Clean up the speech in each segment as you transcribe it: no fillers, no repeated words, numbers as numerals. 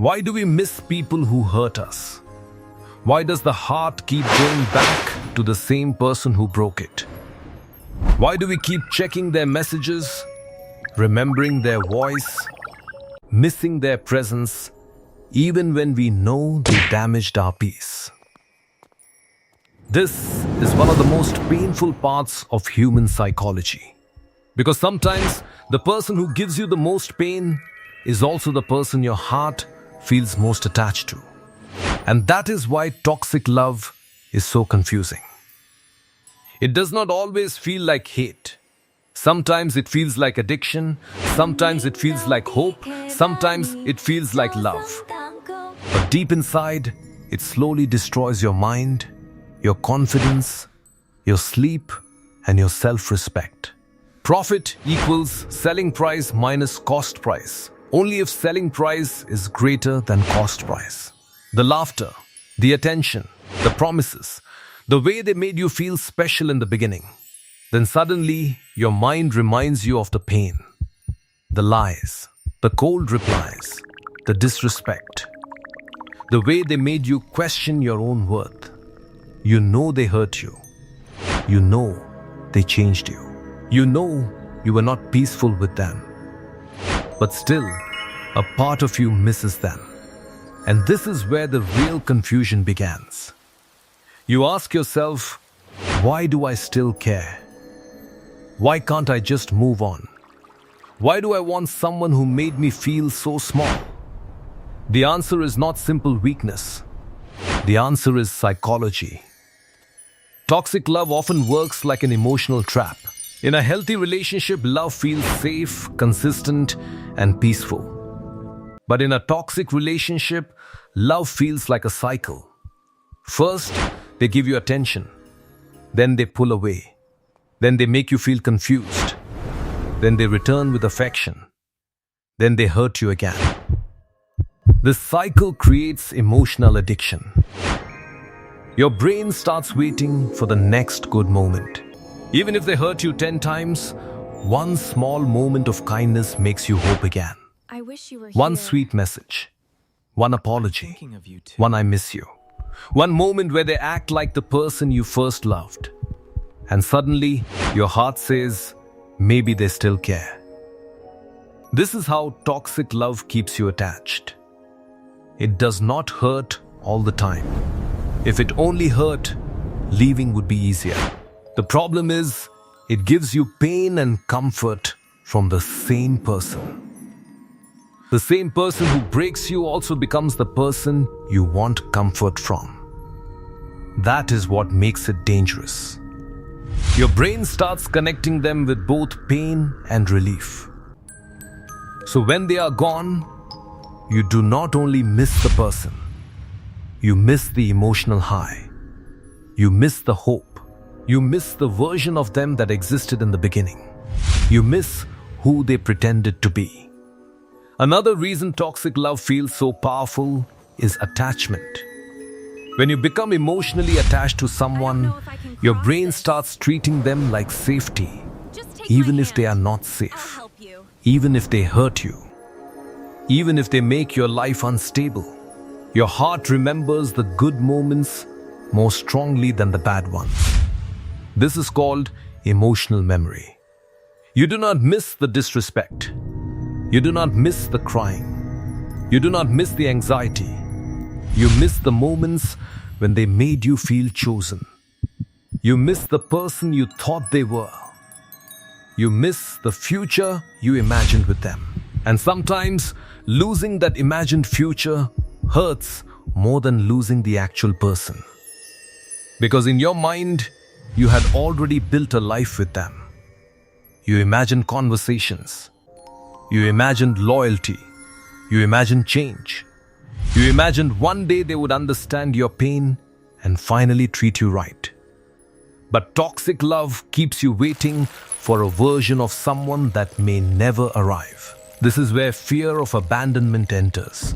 Why do we miss people who hurt us? Why does the heart keep going back to the same person who broke it? Why do we keep checking their messages, remembering their voice, missing their presence, even when we know they damaged our peace? This is one of the most painful parts of human psychology. Because sometimes the person who gives you the most pain is also the person your heart feels most attached to. And that is why toxic love is so confusing. It does not always feel like hate. Sometimes it feels like addiction, sometimes it feels like hope, sometimes it feels like love. But deep inside, it slowly destroys your mind, your confidence, your sleep, and your self-respect. Profit equals selling price minus cost price. Only if selling price is greater than cost price. The laughter, the attention, the promises, the way they made you feel special in the beginning. Then suddenly, your mind reminds you of the pain, the lies, the cold replies, the disrespect, the way they made you question your own worth. You know they hurt you. You know they changed you. You know you were not peaceful with them. But still, a part of you misses them. And this is where the real confusion begins. You ask yourself, why do I still care? Why can't I just move on? Why do I want someone who made me feel so small? The answer is not simple weakness. The answer is psychology. Toxic love often works like an emotional trap. In a healthy relationship, love feels safe, consistent, and peaceful. But in a toxic relationship, love feels like a cycle. First, they give you attention. Then they pull away. Then they make you feel confused. Then they return with affection. Then they hurt you again. This cycle creates emotional addiction. Your brain starts waiting for the next good moment. Even if they hurt you 10 times, one small moment of kindness makes you hope again. I wish you were One here. sweet message, one apology, Thinking of you too. one I miss you, one moment where they act like the person you first loved. And suddenly, your heart says, maybe they still care. This is how toxic love keeps you attached. It does not hurt all the time. If it only hurt, leaving would be easier. The problem is, it gives you pain and comfort from the same person. The same person who breaks you also becomes the person you want comfort from. That is what makes it dangerous. Your brain starts connecting them with both pain and relief. So when they are gone, you do not only miss the person, you miss the emotional high. You miss the hope. You miss the version of them that existed in the beginning. You miss who they pretended to be. Another reason toxic love feels so powerful is attachment. When you become emotionally attached to someone, your brain starts treating them like safety, even if they are not safe, Help you. even if they hurt you, even if they make your life unstable. Your heart remembers the good moments more strongly than the bad ones. This is called emotional memory. You do not miss the disrespect. You do not miss the crying. You do not miss the anxiety. You miss the moments when they made you feel chosen. You miss the person you thought they were. You miss the future you imagined with them. And sometimes losing that imagined future hurts more than losing the actual person. Because in your mind, you had already built a life with them. You imagined conversations. You imagined loyalty. You imagined change. You imagined one day they would understand your pain and finally treat you right. But toxic love keeps you waiting for a version of someone that may never arrive. This is where fear of abandonment enters.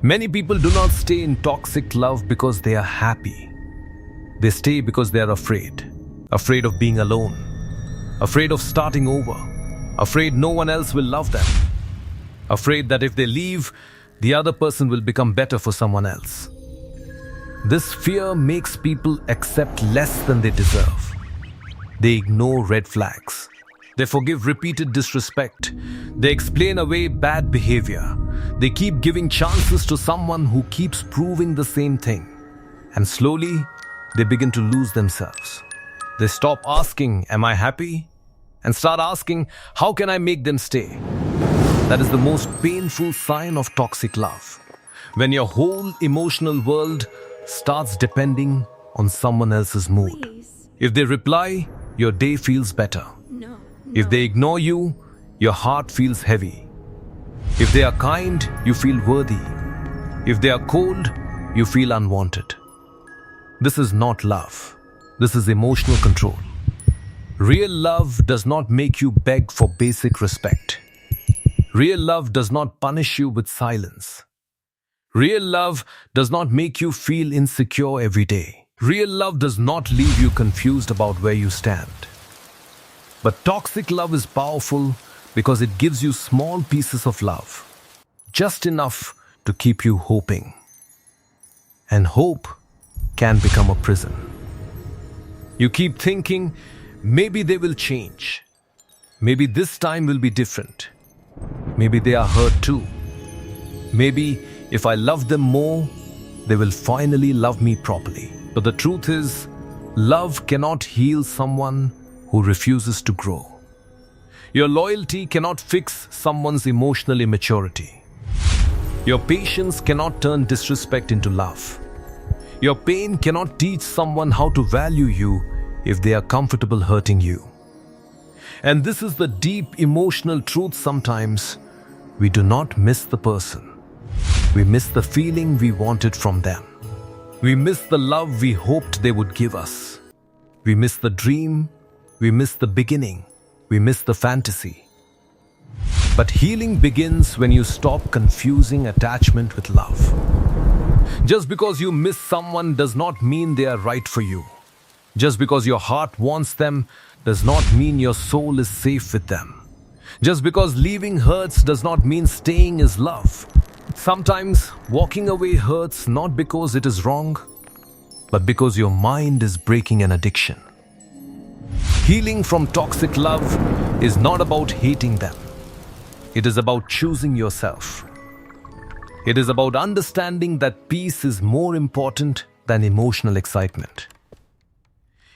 Many people do not stay in toxic love because they are happy. They stay because they are afraid. Afraid of being alone. Afraid of starting over. Afraid no one else will love them. Afraid that if they leave, the other person will become better for someone else. This fear makes people accept less than they deserve. They ignore red flags. They forgive repeated disrespect. They explain away bad behavior. They keep giving chances to someone who keeps proving the same thing. And slowly, they begin to lose themselves. They stop asking, "Am I happy?" and start asking, "How can I make them stay?" That is the most painful sign of toxic love. When your whole emotional world starts depending on someone else's mood. Please. If they reply, your day feels better. No. If they ignore you, your heart feels heavy. If they are kind, you feel worthy. If they are cold, you feel unwanted. This is not love. This is emotional control. Real love does not make you beg for basic respect. Real love does not punish you with silence. Real love does not make you feel insecure every day. Real love does not leave you confused about where you stand. But toxic love is powerful because it gives you small pieces of love, just enough to keep you hoping. And hope can become a prison. You keep thinking, maybe they will change. Maybe this time will be different. Maybe they are hurt too. Maybe if I love them more, they will finally love me properly. But the truth is, love cannot heal someone who refuses to grow. Your loyalty cannot fix someone's emotional immaturity. Your patience cannot turn disrespect into love. Your pain cannot teach someone how to value you if they are comfortable hurting you. And this is the deep emotional truth sometimes. We do not miss the person. We miss the feeling we wanted from them. We miss the love we hoped they would give us. We miss the dream. We miss the beginning. We miss the fantasy. But healing begins when you stop confusing attachment with love. Just because you miss someone does not mean they are right for you. Just because your heart wants them does not mean your soul is safe with them. Just because leaving hurts does not mean staying is love. Sometimes walking away hurts not because it is wrong, but because your mind is breaking an addiction. Healing from toxic love is not about hating them. It is about choosing yourself. It is about understanding that peace is more important than emotional excitement.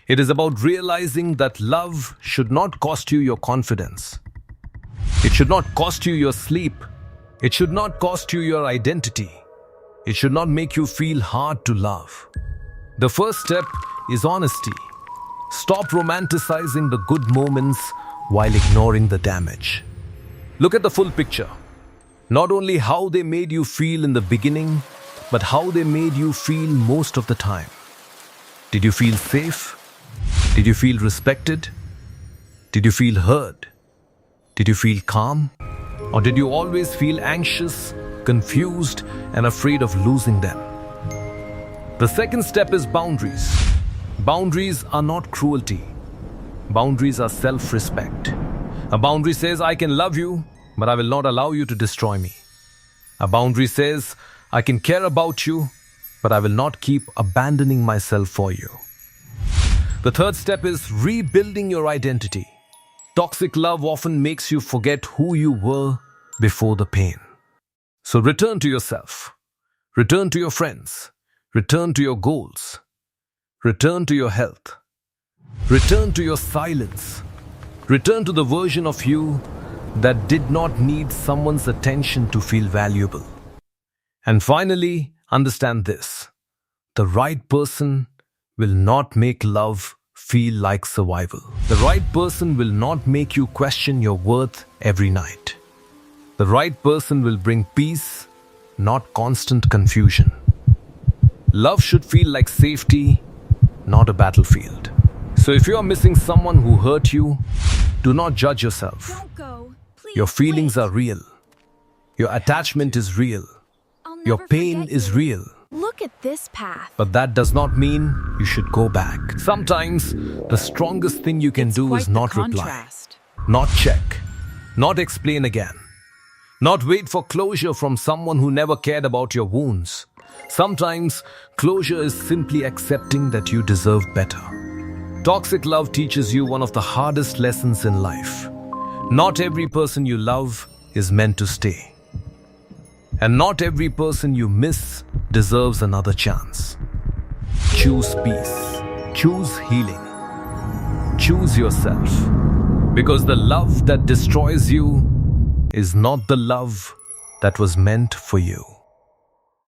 It is about realizing that love should not cost you your confidence. It should not cost you your sleep. It should not cost you your identity. It should not make you feel hard to love. The first step is honesty. Stop romanticizing the good moments while ignoring the damage. Look at the full picture. Not only how they made you feel in the beginning, but how they made you feel most of the time. Did you feel safe? Did you feel respected? Did you feel heard? Did you feel calm? Or did you always feel anxious, confused, and afraid of losing them? The second step is boundaries. Boundaries are not cruelty. Boundaries are self-respect. A boundary says, I can love you, but I will not allow you to destroy me. A boundary says, I can care about you, but I will not keep abandoning myself for you. The third step is rebuilding your identity. Toxic love often makes you forget who you were before the pain. So return to yourself. Return to your friends. Return to your goals. Return to your health. Return to your silence. Return to the version of you that did not need someone's attention to feel valuable. And finally, understand this. The right person will not make love feel like survival. The right person will not make you question your worth every night. The right person will bring peace, not constant confusion. Love should feel like safety, not a battlefield. So if you are missing someone who hurt you, do not judge yourself. Don't go. Please, Your feelings wait. are real. Your attachment is real. I'll Your never pain forget is you. real. Look at this path. But that does not mean you should go back. Sometimes the strongest thing you can do is not reply, not check, not explain again. Not wait for closure from someone who never cared about your wounds. Sometimes, closure is simply accepting that you deserve better. Toxic love teaches you one of the hardest lessons in life. Not every person you love is meant to stay. And not every person you miss deserves another chance. Choose peace. Choose healing. Choose yourself. Because the love that destroys you is not the love that was meant for you.